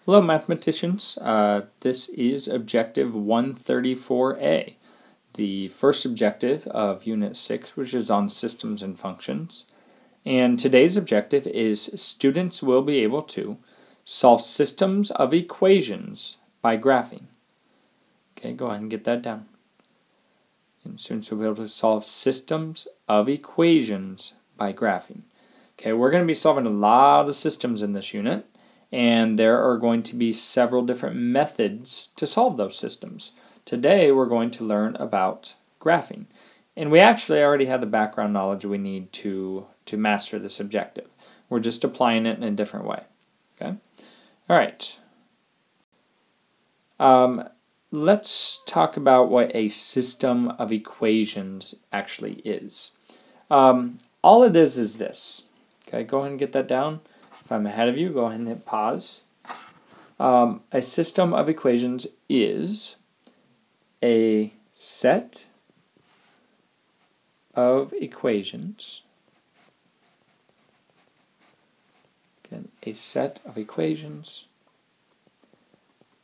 Hello mathematicians, this is objective 134A, the first objective of Unit 6, which is on systems and functions. And today's objective is students will be able to solve systems of equations by graphing. Okay, go ahead and get that down. And students will be able to solve systems of equations by graphing. Okay, we're going to be solving a lot of systems in this unit. And there are going to be several different methods to solve those systems. Today we're going to learn about graphing. And we actually already have the background knowledge we need to master this objective. We're just applying it in a different way. Okay? All right. Let's talk about what a system of equations actually is. All it is this. Okay, go ahead and get that down. If I'm ahead of you, go ahead and hit pause. A system of equations is a set of equations. Again, a set of equations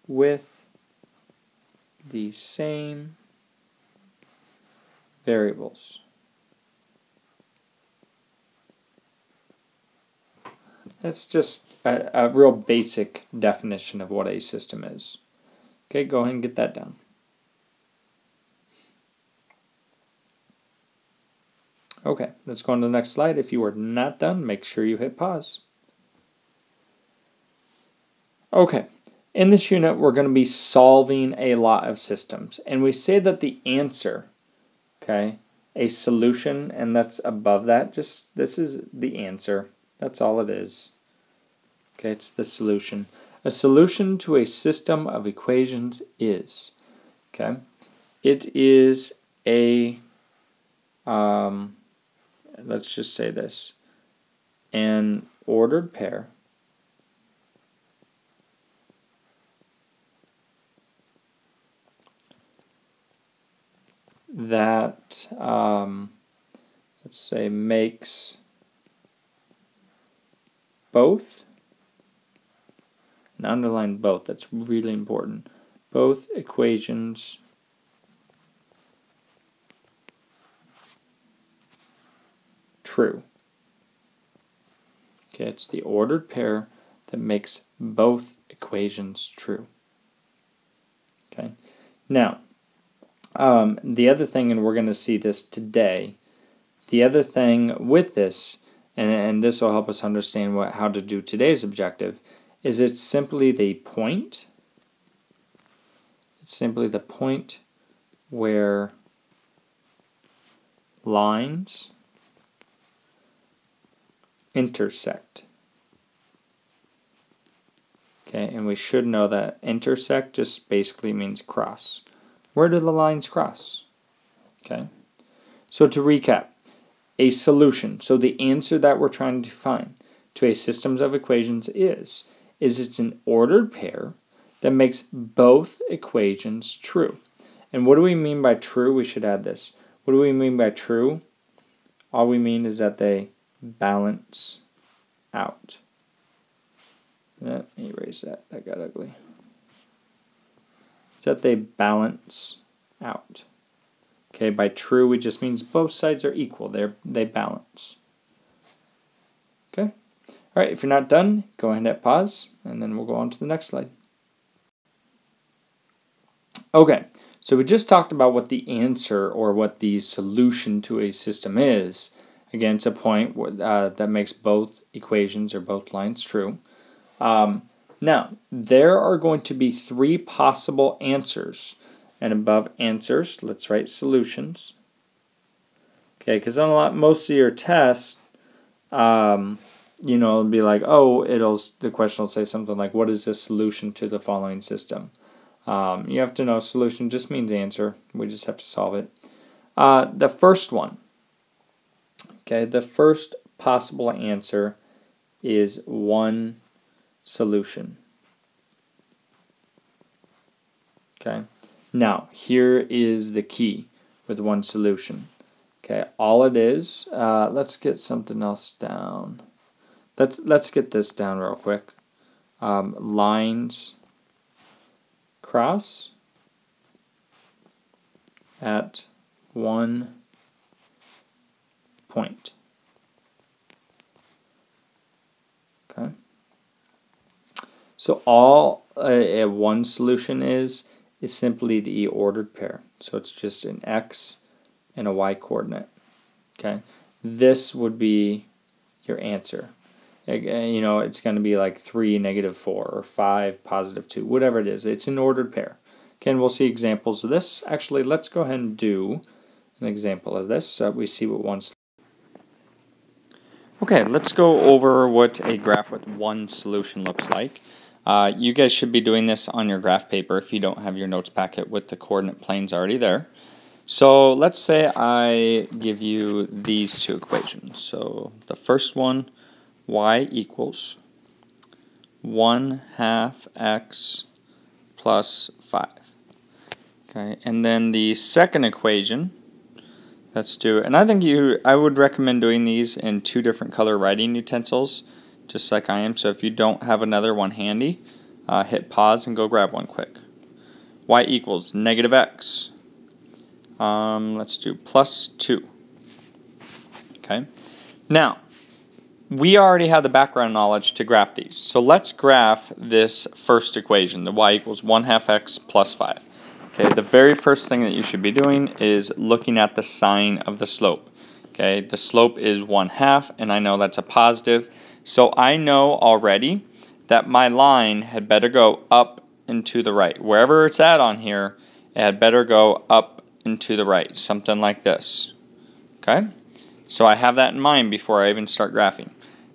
with the same variables. That's just a real basic definition of what a system is. Okay, go ahead and get that down. Okay, let's go on to the next slide. If you are not done, make sure you hit pause. Okay, in this unit, we're going to be solving a lot of systems. And we say that the answer, okay, a solution, and that's above that, just this is the answer. That's all it is. Okay, it's the solution. A solution to a system of equations is, okay, it is a, let's just say this, an ordered pair that, let's say, makes both, and underline both, that's really important, both equations true. Okay, it's the ordered pair that makes both equations true. Okay, now, the other thing, and we're going to see this today, the other thing with this, and this will help us understand how to do today's objective, is it's simply the point. It's simply the point where lines intersect. Okay, and we should know that intersect just basically means cross. Where do the lines cross? Okay, so to recap, a solution, so the answer that we're trying to find to a systems of equations is it's an ordered pair that makes both equations true. And what do we mean by true? We should add this. What do we mean by true? All we mean is that they balance out. Let me erase that. That got ugly. Is that they balance out. Okay, by true, it just means both sides are equal. They balance. Okay? All right, if you're not done, go ahead and hit pause, and then we'll go on to the next slide. Okay, so we just talked about what the answer or what the solution to a system is. Again, it's a point that makes both equations or both lines true. Now, there are going to be three possible answers. And above answers, let's write solutions. Okay, because on most of your tests, it'll be like, the question will say something like, what is the solution to the following system? You have to know solution just means answer. We just have to solve it. The first one, okay, the first possible answer is one solution. Okay, now here is the key with one solution. Okay, all it is, let's get something else down. Let's get this down real quick. lines cross at one point. Okay. So all a one solution is simply the ordered pair. So it's just an x and a y coordinate. Okay. This would be your answer. You know, it's going to be like 3, -4, or 5, +2, whatever it is. It's an ordered pair. Okay, and we'll see examples of this. Actually, let's go ahead and do an example of this so that we see what one's. Okay, let's go over what a graph with one solution looks like. You guys should be doing this on your graph paper if you don't have your notes packet with the coordinate planes already there. So let's say I give you these two equations. So the first one, y equals 1/2 x plus 5. Okay, and then the second equation, let's do, and I would recommend doing these in 2 different color writing utensils, just like I am. So if you don't have another one handy, hit pause and go grab one quick. Y equals -x. Let's do +2. Okay. Now, we already have the background knowledge to graph these. So let's graph this first equation, the y equals 1/2 x plus 5. Okay, the very first thing that you should be doing is looking at the sign of the slope. Okay, the slope is 1/2, and I know that's a positive. So I know already that my line had better go up and to the right. Wherever it's at on here, it had better go up and to the right, something like this. Okay, so I have that in mind before I even start graphing.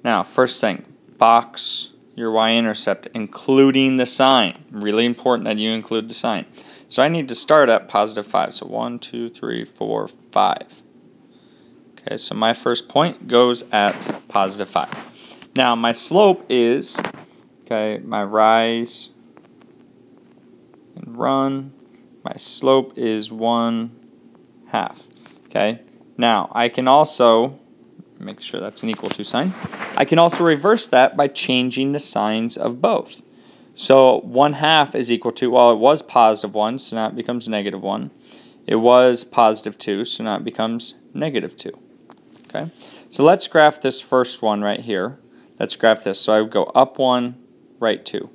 Now, first thing, box your y-intercept, including the sign. Really important that you include the sign. So I need to start at +5. So 1, 2, 3, 4, 5. Okay, so my first point goes at +5. Now my slope is, okay, my rise and run, my slope is 1/2. Okay, now I can also, make sure that's an equal to sign, I can also reverse that by changing the signs of both. So 1/2 is equal to, well, it was +1, so now it becomes -1. It was +2, so now it becomes -2. Okay, so let's graph this first one right here. Let's graph this. So I would go up 1, right 2.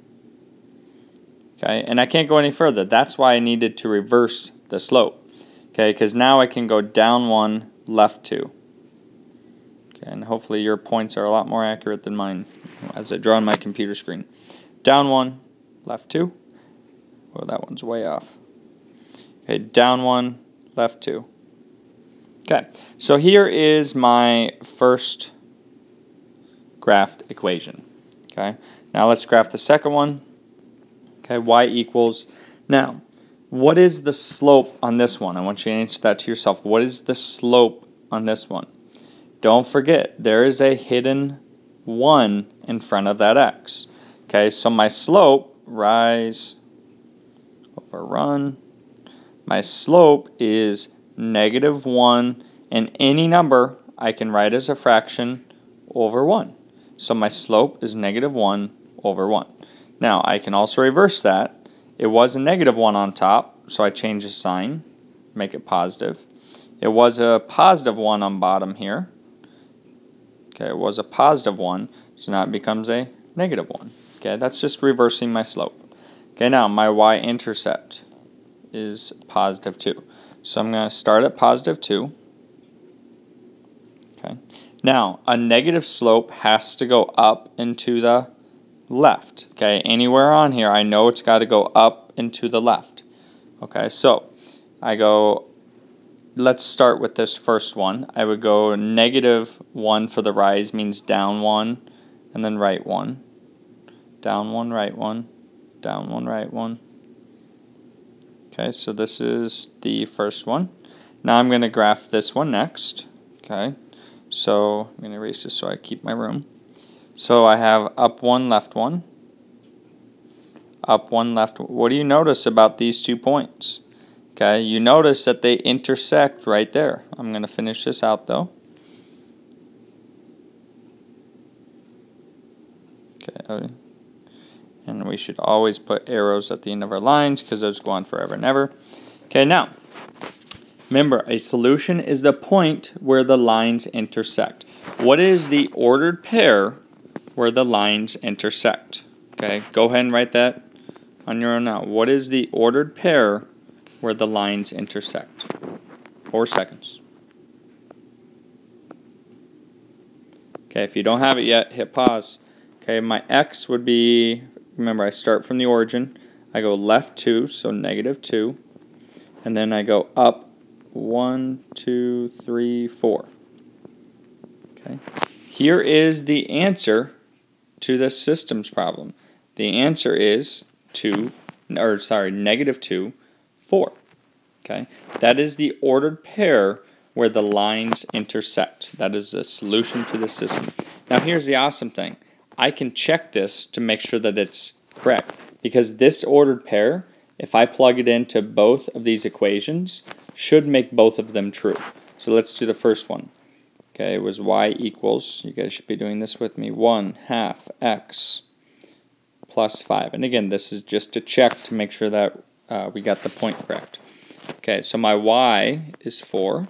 Okay, and I can't go any further. That's why I needed to reverse the slope. Okay, because now I can go down 1, left 2. Okay, and hopefully your points are a lot more accurate than mine as I draw on my computer screen. Down 1, left 2. Well, that one's way off. Okay, down 1, left 2. Okay, so here is my first graphed equation. Okay, now let's graph the second one. Okay, y equals, now, what is the slope on this one? I want you to answer that to yourself. What is the slope on this one? Don't forget, there is a hidden 1 in front of that x. Okay, so my slope, rise over run, my slope is -1, and any number I can write as a fraction over 1. So my slope is -1 over 1. Now, I can also reverse that. It was a -1 on top, so I change the sign, make it positive. It was a +1 on bottom here. Okay, it was a +1, so now it becomes a -1. Okay, that's just reversing my slope. Okay, now my y-intercept is +2. So I'm going to start at +2. Okay. Now, a negative slope has to go up and to the left. Okay, anywhere on here, I know it's got to go up and to the left. Okay, so I go, let's start with this first one. I would go -1 for the rise, means down 1, and then right 1. Down 1, right 1, down 1, right 1. Okay, so this is the first one. Now I'm going to graph this one next. Okay, so I'm going to erase this so I keep my room. So I have up 1, left 1. Up 1, left 1. What do you notice about these 2 points? Okay, you notice that they intersect right there. I'm going to finish this out though. Okay, And we should always put arrows at the end of our lines because those go on forever and ever. Okay, now, remember, a solution is the point where the lines intersect. What is the ordered pair where the lines intersect? Okay, go ahead and write that on your own now. What is the ordered pair where the lines intersect? 4 seconds. Okay, if you don't have it yet, hit pause. Okay, my x would be, remember I start from the origin. I go left 2, so -2. And then I go up 1, 2, 3, 4. Okay. Here is the answer to this systems problem. The answer is -2, 4. Okay. That is the ordered pair where the lines intersect. That is the solution to the system. Now here's the awesome thing. I can check this to make sure that it's correct, because this ordered pair, if I plug it into both of these equations, should make both of them true. So let's do the first one. Okay, it was y equals, you guys should be doing this with me, 1/2 x plus 5. And again, this is just to check to make sure that we got the point correct. Okay, so my y is 4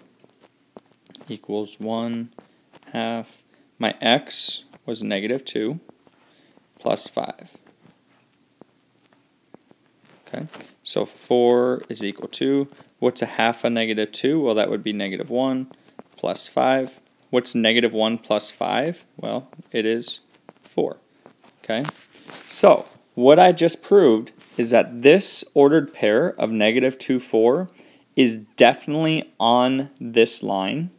equals 1/2. My x was -2 plus 5. Okay, so 4 is equal to, what's 1/2 of -2? Well, that would be -1 plus 5. What's -1 plus 5? Well, it is 4. Okay, so what I just proved is that this ordered pair of -2, 4 is definitely on this line.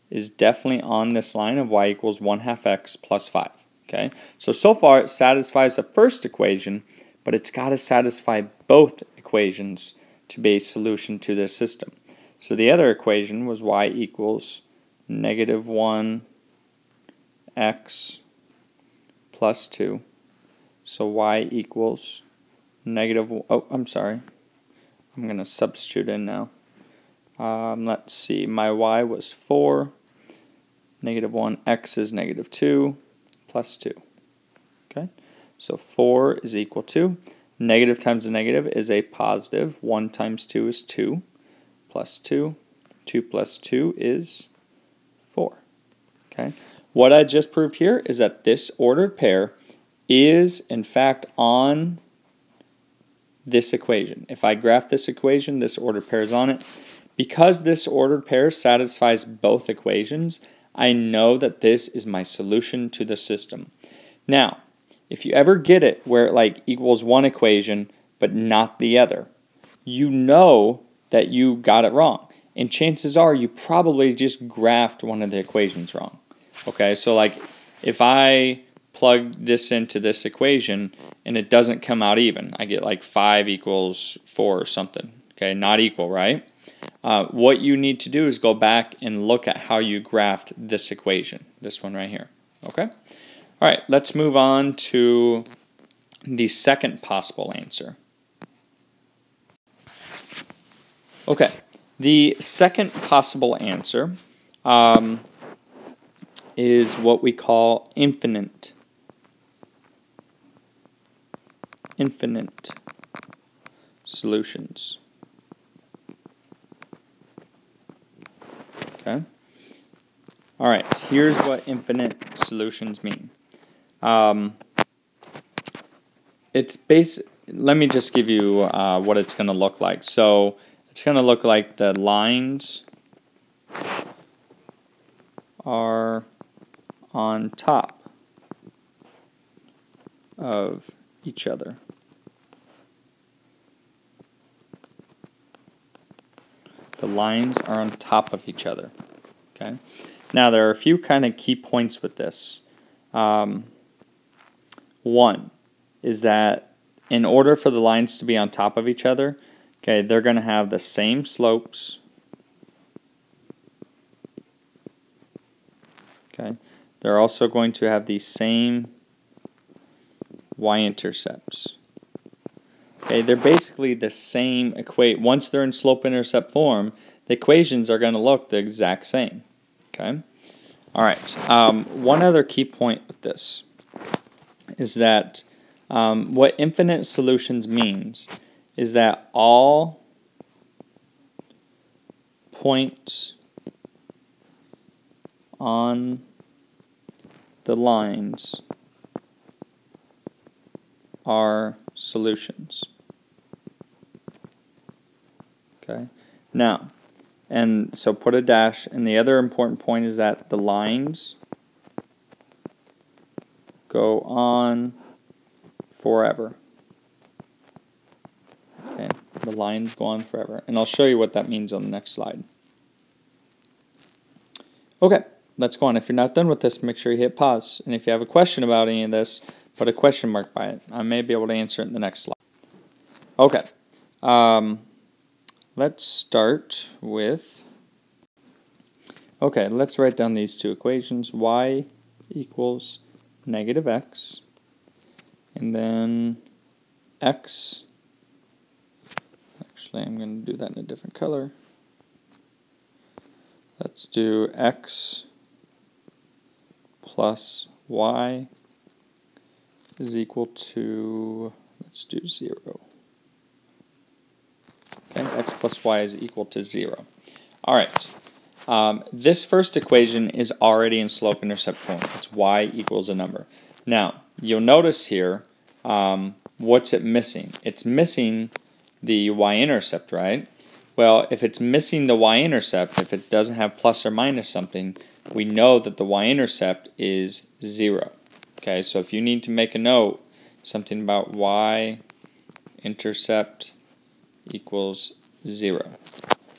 Of y equals 1/2 x plus 5. Okay, so far it satisfies the first equation, but it's got to satisfy both equations to be a solution to this system. So the other equation was y equals -1 x plus 2. So y equals I'm sorry. I'm going to substitute in now. Let's see. My y was 4. -1 x is -2 plus 2. Okay. So 4 is equal to, negative times a negative is a positive. 1 times 2 is 2 plus 2. 2 plus 2 is 4. Okay. What I just proved here is that this ordered pair is, in fact, on this equation. If I graph this equation, this ordered pair is on it. Because this ordered pair satisfies both equations, I know that this is my solution to the system. Now, if you ever get it where it like equals one equation but not the other, you know that you got it wrong. And chances are you probably just graphed one of the equations wrong. Okay, so like if I plug this into this equation and it doesn't come out even, I get like 5 equals 4 or something. Okay, not equal, right? What you need to do is go back and look at how you graphed this equation, this one right here. Okay? All right, let's move on to the second possible answer. Okay, the second possible answer is what we call infinite solutions. Okay. All right, here's what infinite solutions mean. Let me just give you what it's going to look like. So it's going to look like the lines are on top of each other. The lines are on top of each other. Okay. Now there are a few kind of key points with this. One is that in order for the lines to be on top of each other, okay, they're going to have the same slopes. Okay. They're also going to have the same y-intercepts. Okay, they're basically the same equation. Once they're in slope-intercept form, the equations are going to look the exact same. Okay. All right. One other key point with this is that What infinite solutions means is that all points on the lines are solutions. Okay. Now, and so put a dash, and the other important point is that the lines go on forever. Okay, the lines go on forever. And I'll show you what that means on the next slide. Okay, let's go on. If you're not done with this, make sure you hit pause. And if you have a question about any of this, put a question mark by it. I may be able to answer it in the next slide. Okay, let's start with, okay, let's write down these two equations. Y equals negative x, and then x, actually I'm going to do that in a different color. Let's do x plus y is equal to, let's do 0. Okay, x plus y is equal to 0. Alright, this first equation is already in slope-intercept form. It's y equals a number. Now, you'll notice here, what's it missing? It's missing the y-intercept, right? Well, if it's missing the y-intercept, if it doesn't have plus or minus something, we know that the y-intercept is 0. Okay, so if you need to make a note, something about y-intercept equals 0.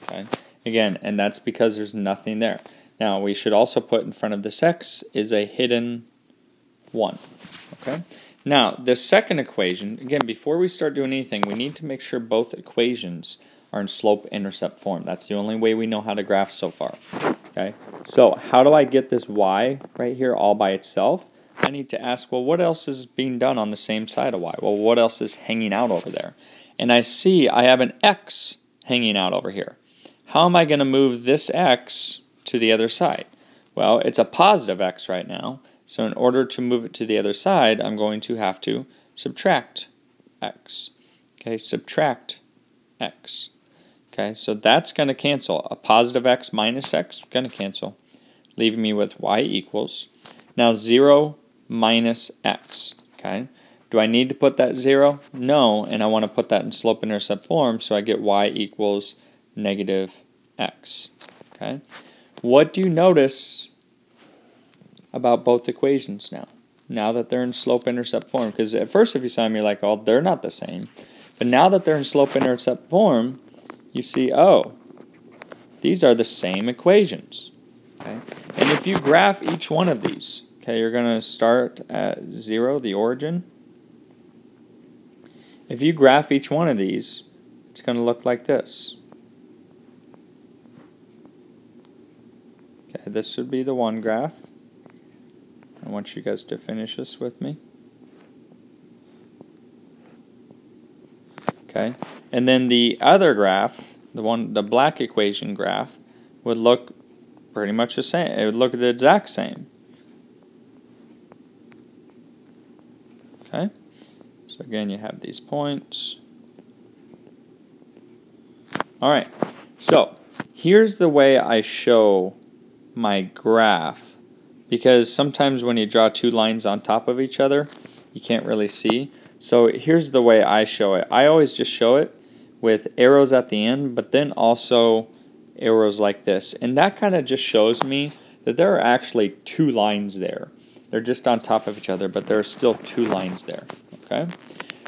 Okay, again, and that's because there's nothing there. Now, we should also put in front of this x is a hidden 1. Okay. Now, the second equation, again, before we start doing anything, we need to make sure both equations are in slope-intercept form. That's the only way we know how to graph so far. Okay, so how do I get this y right here all by itself? I need to ask, well, what else is being done on the same side of y? Well, what else is hanging out over there? And I see I have an x hanging out over here. How am I going to move this x to the other side? Well, it's a positive x right now. So in order to move it to the other side, I'm going to have to subtract x. Okay, subtract x. Okay, so that's going to cancel. A positive x minus x, going to cancel, leaving me with y equals. Now 0 minus x. Okay, do I need to put that 0? No, and I want to put that in slope-intercept form, so I get y equals negative x. Okay, what do you notice about both equations now that they're in slope-intercept form? Because at first if you saw them, you're like, oh, they're not the same. But now that they're in slope-intercept form, you see, oh, these are the same equations. Okay? And if you graph each one of these, okay, you're going to start at 0, the origin. If you graph each one of these, it's going to look like this. Okay, this would be the one graph. I want you guys to finish this with me. Okay, and then the other graph, the black equation graph, would look pretty much the same. It would look the exact same. Okay, so again, you have these points. All right, so here's the way I show my graph, because sometimes when you draw two lines on top of each other, you can't really see. So here's the way I show it. I always just show it with arrows at the end, but then also arrows like this. And that kind of just shows me that there are actually two lines there. They're just on top of each other, but there are still two lines there. Okay?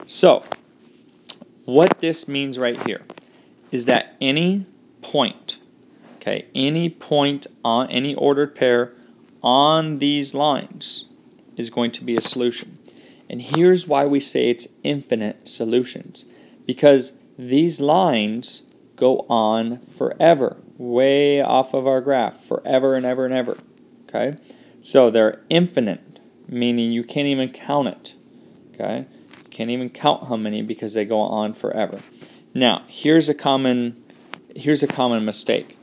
So what this means right here is that any point, okay, any point on any ordered pair on these lines is going to be a solution. And here's why we say it's infinite solutions. Because these lines go on forever, way off of our graph, forever and ever and ever. Okay? So they're infinite, meaning you can't even count it. Okay? You can't even count how many because they go on forever. Now, here's a common mistake.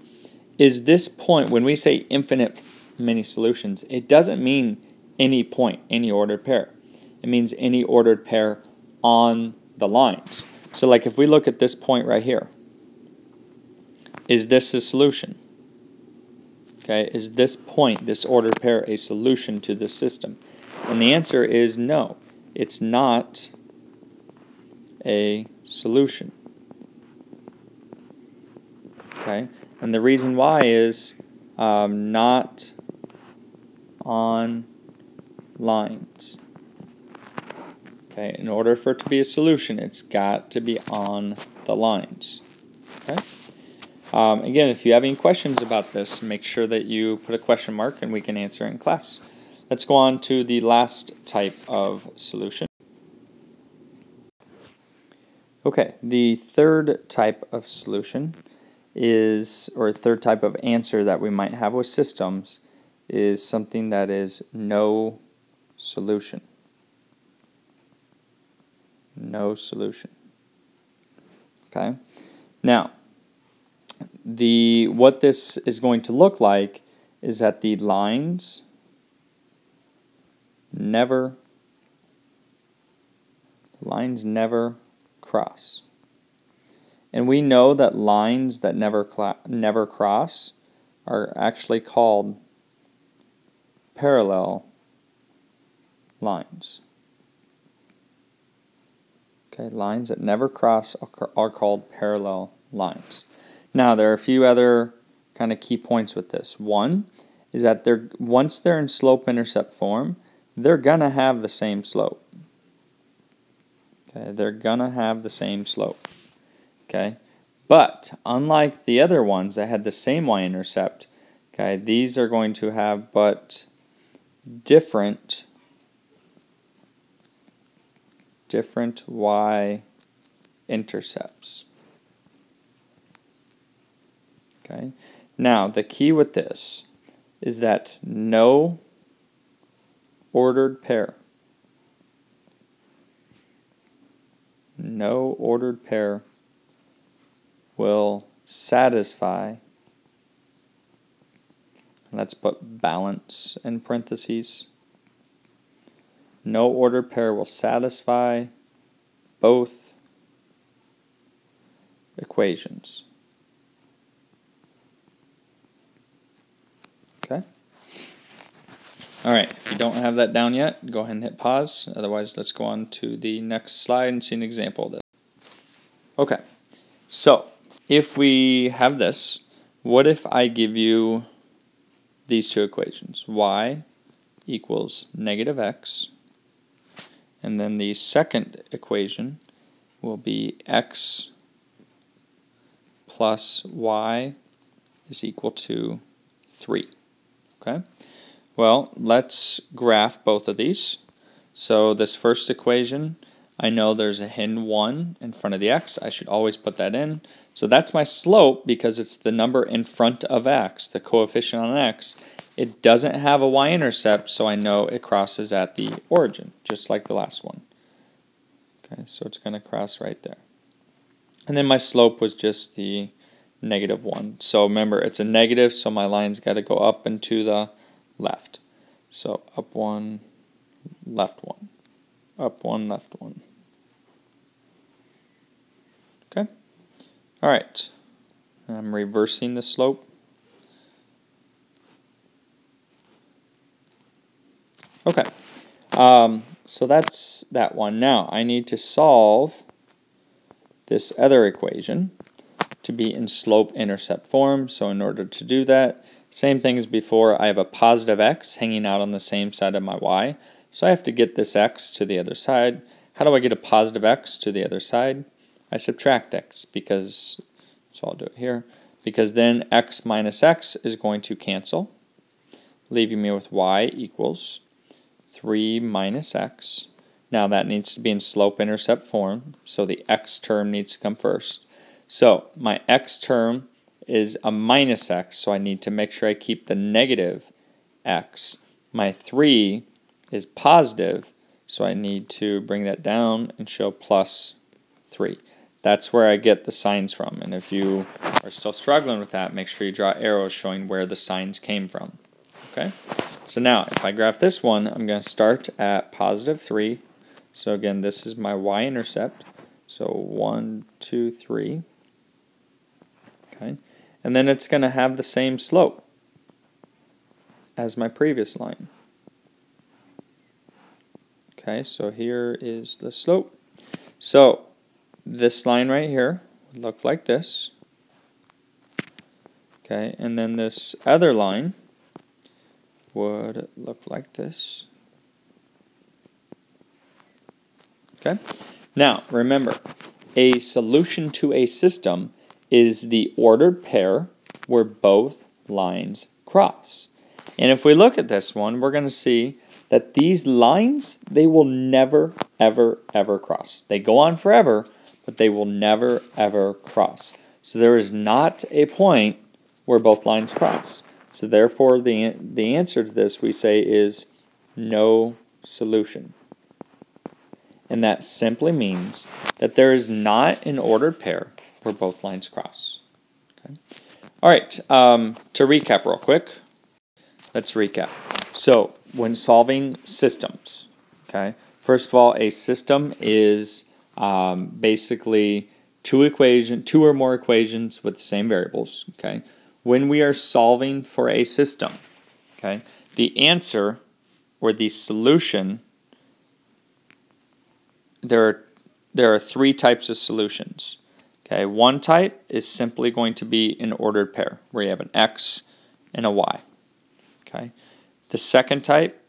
Is this point, when we say infinite many solutions, it doesn't mean any point, any ordered pair. it means any ordered pair on the lines. So like if we look at this point right here, is this a solution? Okay, is this point, this ordered pair, a solution to the system? And the answer is no. It's not a solution. Okay, and the reason why is not on lines. Okay, in order for it to be a solution, it's got to be on the lines. Okay. Again, if you have any questions about this, make sure that you put a question mark and we can answer it in class. Let's go on to the last type of solution. Okay, the third type of solution is, or third type of answer that we might have with systems, is something that is no solution. No solution. Okay, now what this is going to look like is that the lines never cross. And we know that lines that never cross are actually called parallel lines. Okay, lines that never cross are called parallel lines. Now, there are a few other kind of key points with this. One is that once they're in slope-intercept form, they're going to have the same slope. Okay, they're going to have the same slope. Okay, but unlike the other ones that had the same y-intercept, okay, these are going to have but different y-intercepts. Okay. Now, the key with this is that no ordered pair will satisfy, let's put balance in parentheses, no ordered pair will satisfy both equations. Okay. All right, if you don't have that down yet, go ahead and hit pause. Otherwise, let's go on to the next slide and see an example of this. Okay, so if we have this, what if I give you these two equations? Y equals negative x, and then the second equation will be x plus y is equal to 3. Okay. Well, let's graph both of these. So this first equation, I know there's a hidden 1 in front of the x. I should always put that in. So that's my slope because it's the number in front of x, the coefficient on x. It doesn't have a y-intercept, so I know it crosses at the origin, just like the last one. Okay, so it's going to cross right there. And then my slope was just the negative 1. So remember, it's a negative, so my line's got to go up and to the left. So up 1, left 1. Up 1, left 1. Okay? All right. I'm reversing the slope. Okay. So that's that one. Now, I need to solve this other equation to be in slope-intercept form. So in order to do that, same thing as before, I have a positive x hanging out on the same side of my y. So I have to get this x to the other side. How do I get a positive x to the other side? I subtract x because, so I'll do it here, because then x minus x is going to cancel, leaving me with y equals 3 minus x. Now that needs to be in slope-intercept form, so the x term needs to come first. So my x term is a minus x, so I need to make sure I keep the negative x. My 3 is positive, so I need to bring that down and show plus 3. That's where I get the signs from, and if you are still struggling with that, make sure you draw arrows showing where the signs came from. Okay? So now, if I graph this one, I'm going to start at positive 3, So again, this is my y-intercept. So 1, 2, 3. Okay. And then it's going to have the same slope as my previous line. Okay, so here is the slope. So this line right here would look like this. Okay, and then this other line would look like this. Okay. Now, remember, a solution to a system is the ordered pair where both lines cross. And if we look at this one, we're going to see that these lines, they will never, ever, ever cross. They go on forever, but they will never, ever cross. So there is not a point where both lines cross. So therefore, the answer to this, we say, is no solution. And that simply means that there is not an ordered pair where both lines cross. Okay. All right, to recap real quick, let's recap. So when solving systems, okay, first of all, a system is basically two or more equations with the same variables. Okay. When we are solving for a system, okay, the answer or the solution, there are three types of solutions. Okay, one type is simply going to be an ordered pair where you have an x and a y. Okay, the second type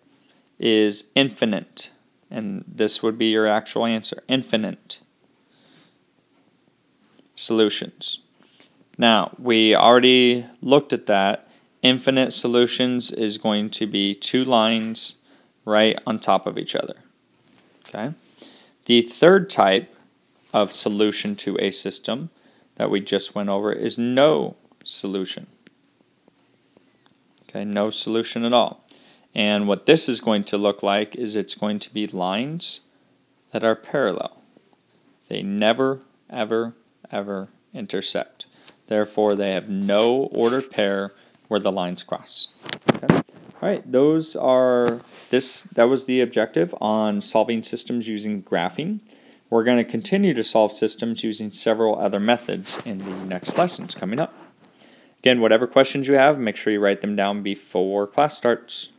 is infinite, and this would be your actual answer, infinite solutions. Now, we already looked at that. Infinite solutions is going to be two lines right on top of each other. Okay. The third type of solution to a system that we just went over is no solution. Okay, no solution at all. And what this is going to look like is it's going to be lines that are parallel. They never, ever, ever intersect. Therefore, they have no ordered pair where the lines cross. Okay. All right, that was the objective on solving systems using graphing. We're going to continue to solve systems using several other methods in the next lessons coming up. Again, whatever questions you have, make sure you write them down before class starts.